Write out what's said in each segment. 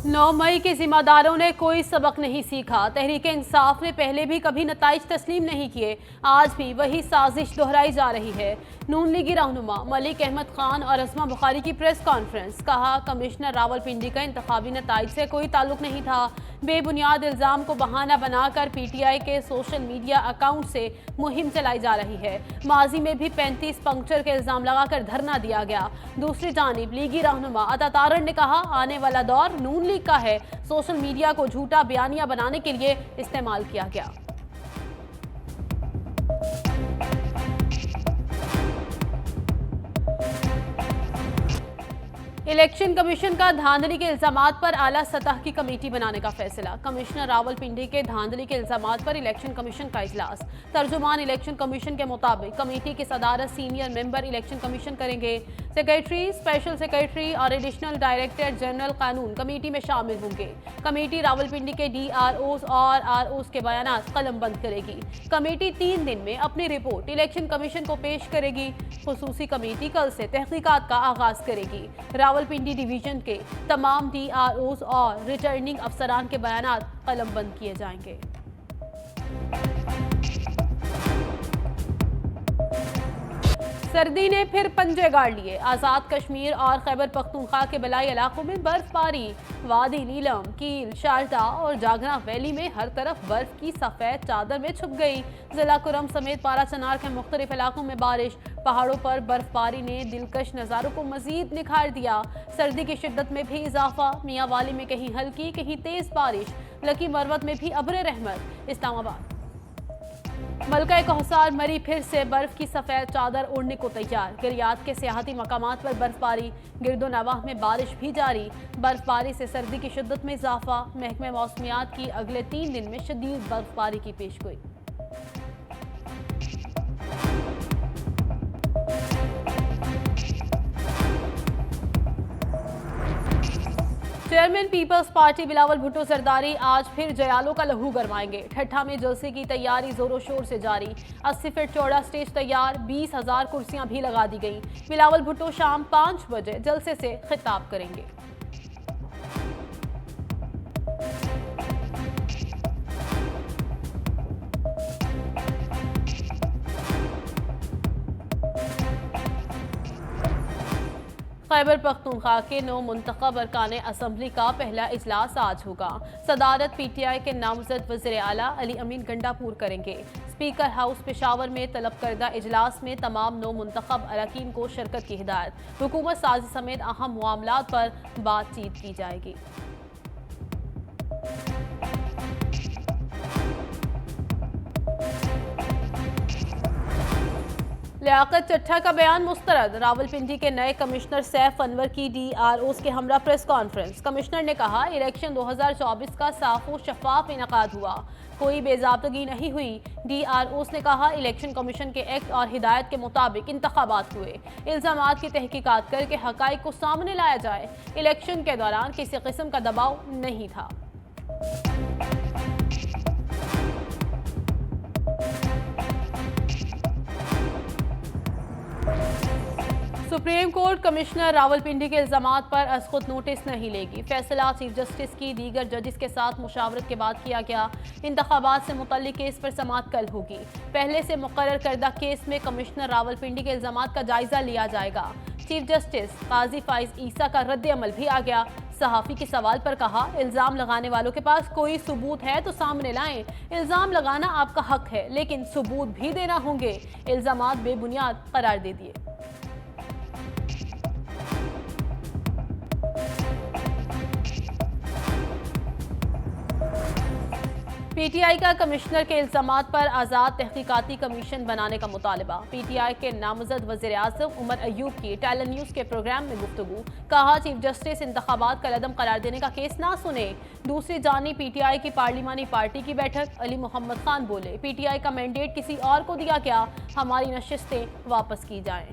9 मई के जिम्मेदारों ने कोई सबक नहीं सीखा। तहरीक इंसाफ ने पहले भी कभी नताइज तस्लीम नहीं किए, आज भी वही साजिश दोहराई जा रही है। नून लीगी रहनुमा मलिक अहमद खान और असमा बुखारी की प्रेस कॉन्फ्रेंस। कहा, कमिश्नर रावलपिंडी का इंतखाबी नताइज से कोई ताल्लुक नहीं था। बेबुनियाद इल्ज़ाम को बहाना बनाकर पीटीआई के सोशल मीडिया अकाउंट से मुहिम चलाई जा रही है। माजी में भी 35 पंक्चर के इल्ज़ाम लगाकर धरना दिया गया। दूसरी जानिब लीगी रहनुमा अता तारण ने कहा, आने वाला दौर नून लीग का है। सोशल मीडिया को झूठा बयानिया बनाने के लिए इस्तेमाल किया गया। इलेक्शन कमीशन का धांधली के इल्जामात पर आला सतह की कमेटी बनाने का फैसला। कमिश्नर रावलपिंडी के धांधली के इल्जामात पर इलेक्शन कमीशन का इजलास। तर्जुमान इलेक्शन कमीशन के मुताबिक कमेटी की सदारत सीनियर मेंबर इलेक्शन कमीशन करेंगे। सेक्रेटरी, स्पेशल सेक्रेटरी और एडिशनल डायरेक्टर जनरल कानून कमेटी में शामिल होंगे। कमेटी रावलपिंडी के DROs और ROs के बयानात कलमबंद करेगी। कमेटी 3 दिन में अपनी रिपोर्ट इलेक्शन कमीशन को पेश करेगी। खुसूसी कमेटी कल से तहकीकात का आगाज करेगी। रावलपिंडी डिवीजन के तमाम DROs और रिटर्निंग अफसरान के बयानात कलमबंद किए जाएंगे। सर्दी ने फिर पंजे गाड़ लिए। आज़ाद कश्मीर और खैबर पख्तूनख्वा के बलाई इलाकों में बर्फबारी। वादी नीलम, कील, शारजा और जागरा वैली में हर तरफ बर्फ की सफ़ेद चादर में छुप गई। जिला कुरम समेत पारा चनार के मुख्तलिफ इलाकों में बारिश। पहाड़ों पर बर्फबारी ने दिलकश नज़ारों को मजीद निखार दिया। सर्दी की शिद्दत में भी इजाफा। मियाँ वाली में कहीं हल्की कहीं तेज बारिश। लकी मरवत में भी अब्र रहमत। इस्लामाबाद मलका कौसार मरी फिर से बर्फ की सफ़ेद चादर ओढ़ने को तैयार। गिरियात के सियाहती मकामात पर बर्फबारी। गिरदो नवाह में बारिश भी जारी। बर्फबारी से सर्दी की शिद्दत में इजाफा। महकमे मौसमियात की अगले 3 दिन में शदीद बर्फबारी की पेशगोई। चेयरमैन पीपल्स पार्टी बिलावल भुट्टो जरदारी आज फिर जयालों का लहू गरमाएंगे। ठट्ठा में जलसे की तैयारी जोरों शोर से जारी। 80 फीट चौड़ा स्टेज तैयार। 20,000 कुर्सियां भी लगा दी गई। बिलावल भुट्टो शाम 5 बजे जलसे से खिताब करेंगे। खैबर पख्तूनख्वा के 9 मुंतखब अरकान असम्बली का पहला इजलास आज होगा। सदारत पीटीआई के नामजद वज़ीर आला अली अमीन गंडापुर करेंगे। स्पीकर हाउस पेशावर में तलब करदा इजलास में तमाम 9 मुंतखब अरकान को शिरकत की हिदायत। हुकूमत साजी समेत अहम मामलात पर बातचीत की जाएगी। लियाकत चट्ठा का बयान मुस्तरद। रावलपिंडी के नए कमिश्नर सैफ अनवर की DROs के हमरा प्रेस कॉन्फ्रेंस। कमिश्नर ने कहा, इलेक्शन 2024 का साफ व शफाफ इनकाद हुआ, कोई बेजाबतगी नहीं हुई। DROs ने कहा, इलेक्शन कमीशन के एक्ट और हिदायत के मुताबिक इंतखाबात हुए। इल्जामात की तहकीकात करके हकाइक को सामने लाया जाए। इलेक्शन के दौरान किसी किस्म का दबाव नहीं था। सुप्रीम कोर्ट कमिश्नर रावलपिंडी के इल्जामात पर अज़खुद नोटिस नहीं लेगी। फैसला चीफ जस्टिस की दीगर जजेस के साथ मुशावरत के बाद किया गया। इंतखाबात से मुतल्लिक केस पर समाअत कल होगी। पहले से मुकर्रर करदा केस में कमिश्नर रावलपिंडी के इल्जामात का जायजा लिया जाएगा। चीफ जस्टिस काजी फाइज ईसा का रद्द अमल भी आ गया। सहाफ़ी के सवाल पर कहा, इल्ज़ाम लगाने वालों के पास कोई सबूत है तो सामने लाएं। इल्ज़ाम लगाना आपका हक है, लेकिन सबूत भी देना होंगे। इल्ज़ामात बेबुनियाद करार दे दिए। पीटीआई का कमिश्नर के इल्जामात पर आज़ाद तहकीकाती कमीशन बनाने का मुतालबा। पीटीआई के नामजद वज़ीर आज़म उमर अयूब की टैलेंट न्यूज़ के प्रोग्राम में गुफ्तगू। कहा, चीफ जस्टिस इंतखाबात का लदम करार देने का केस ना सुने। दूसरी जानिब पीटीआई की पार्लिमानी पार्टी की बैठक। अली मोहम्मद खान बोले, पीटीआई का मैंडेट किसी और को दिया गया, हमारी नशिस्तें वापस की जाएं।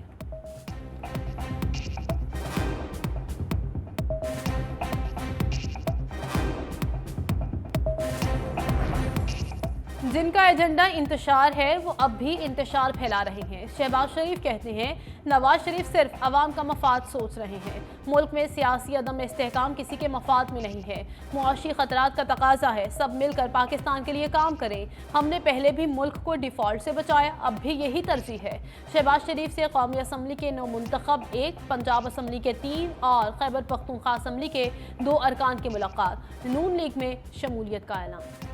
जिनका एजेंडा इंतशार है वो अब भी इंतशार फैला रहे हैं। शहबाज शरीफ कहते हैं नवाज शरीफ सिर्फ अवाम का मफाद सोच रहे हैं। मुल्क में सियासी अदम इस्तेहकाम किसी के मफाद में नहीं है। मुआशी खतरात का तकाजा है, सब मिलकर पाकिस्तान के लिए काम करें। हमने पहले भी मुल्क को डिफॉल्ट से बचाया, अब भी यही तरजीह है। शहबाज शरीफ से कौमी असम्बली के 9 मुंतखब 1, पंजाब असम्बली के 3 और खैबर पख्तूनख्वा असम्बली के 2 अरकान की मुलाकात। नून लीग में शमूलियत का ऐलान।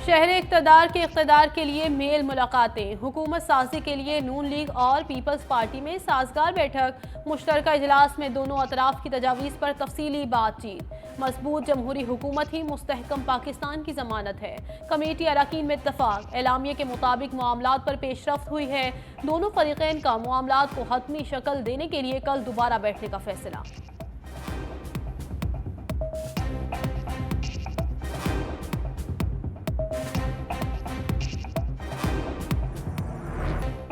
शहर इक़्तिदार के लिए मेल मुलाकातें। हुकूमत साजी के लिए नून लीग और पीपल्स पार्टी में साजगार बैठक। मुश्तरका इजलास में दोनों अतराफ की तजावीज़ पर तफसीली बातचीत। मजबूत जमहूरी हुकूमत ही मुस्तहकम पाकिस्तान की जमानत है। कमेटी अरकान में इत्तफाक। एलामिया के मुताबिक मामलात पर पेशरफ्त हुई है। दोनों फरीक़ैन का मामलात को हतमी शक्ल देने के लिए कल दोबारा बैठने का फैसला।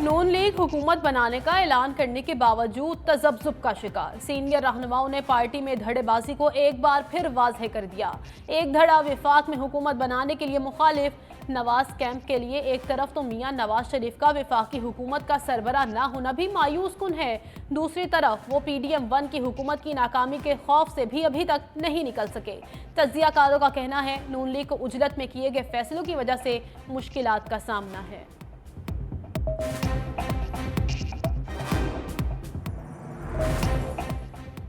नून लीग हुकूमत बनाने का ऐलान करने के बावजूद तजब्जुब का शिकार। सीनियर रहनुमाओं ने पार्टी में धड़ेबाजी को एक बार फिर वाज़ेह कर दिया। एक धड़ा विफाक में हुकूमत बनाने के लिए मुखालिफ। नवाज कैंप के लिए एक तरफ तो मियां नवाज शरीफ का विफाकी हुकूमत का सरबराह ना होना भी मायूस कुन है, दूसरी तरफ वो PDM 1 की हुकूमत की नाकामी के खौफ से भी अभी तक नहीं निकल सके। तज्जियाकारों का कहना है नून लीग को उजलत में किए गए फैसलों की वजह से मुश्किलात का सामना है।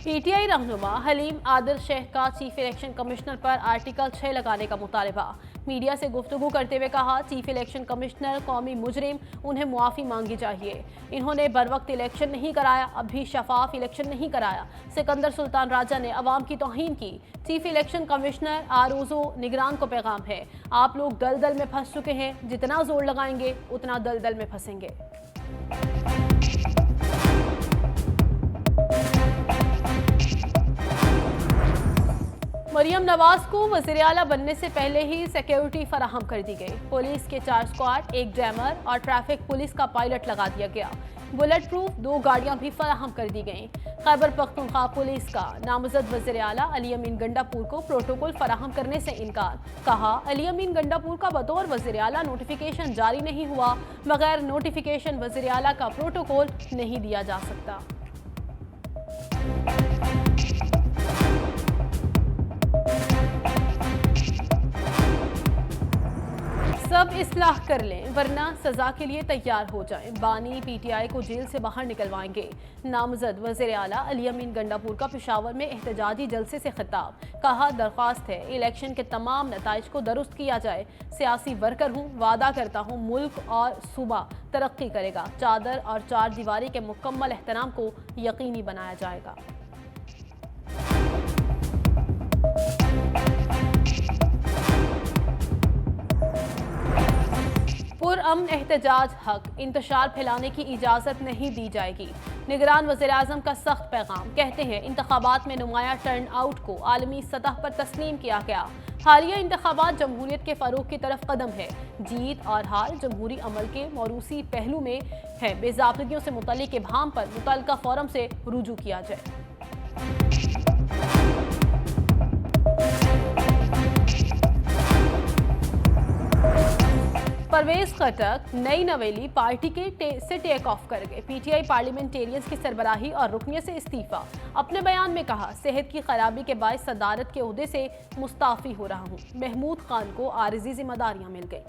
PTI रहनुमा हलीम आदिल शेख का चीफ इलेक्शन कमिश्नर पर आर्टिकल 6 लगाने का मुतालबा। मीडिया से गुफ्तगू करते हुए कहा चीफ इलेक्शन कमिश्नर कौमी मुजरिम, उन्हें मुआफ़ी मांगी चाहिए। इन्होंने बरवक्त इलेक्शन नहीं कराया, अब भी शफाफ इलेक्शन नहीं कराया। सिकंदर सुल्तान राजा ने अवाम की तौहीन की। चीफ इलेक्शन कमिश्नर आरोजो निगरान को पैगाम है, आप लोग दलदल में फंस चुके हैं, जितना जोर लगाएंगे उतना दलदल में फंसेंगे। मरियम नवाज को वज़ीर आला बनने से पहले ही सिक्योरिटी फराहम कर दी गई। पुलिस के 4 स्क्वाड, 1 जैमर और ट्रैफिक पुलिस का पायलट लगा दिया गया। बुलेट प्रूफ 2 गाड़ियां भी फराहम कर दी गईं। खैबर पख्तूनख्वा पुलिस का नामजद वज़ीर आला अली अमीन गंडापुर को प्रोटोकॉल फराहम करने से इनकार। कहा अली अमीन गंडापुर का बतौर वज़ीर आला नोटिफिकेशन जारी नहीं हुआ, बगैर नोटिफिकेशन वज़ीर आला का प्रोटोकॉल नहीं दिया जा सकता। सब इस्लाह कर लें वरना सजा के लिए तैयार हो जाएं। बानी PTI को जेल से बाहर निकलवाएंगे। नामजद वज़ीर आला अली अमीन गंडापुर का पेशावर में एहतजाजी जलसे से खिताब। कहा दरख्वास्त है इलेक्शन के तमाम नताइज को दुरुस्त किया जाए। सियासी वर्कर हूँ, वादा करता हूँ मुल्क और सूबा तरक्की करेगा। चादर और 4 दीवारी के मुकम्मल एहतराम को यकीनी बनाया जाएगा। पुरअमन एहतजाज हक, इंतशार फैलाने की इजाज़त नहीं दी जाएगी। निगरान वज़ीर आज़म का सख्त पैगाम। कहते हैं इंतखाबात में नुमाया टर्न आउट को आलमी सतह पर तस्लीम किया गया। हालिया इंतखाबात जमहूरियत के फ़रोग़ की तरफ कदम है। जीत और हार जमहूरी अमल के मौरूसी पहलू में है। बेज़ाब्तगियों से मुतल्लिक़ इब्हाम पर मुतल्लिक़ा फोरम से रुजू किया जाए। परवेज खटक नई नवेली पार्टी से टेक ऑफ कर गए। PTI पार्लियामेंटेरियंस की सरबराही और रुकनियत से इस्तीफा। अपने बयान में कहा सेहत की खराबी के बायस सदारत के ओहदे से मुस्ताफी हो रहा हूँ। महमूद खान को आरिजी जिम्मेदारियां मिल गई।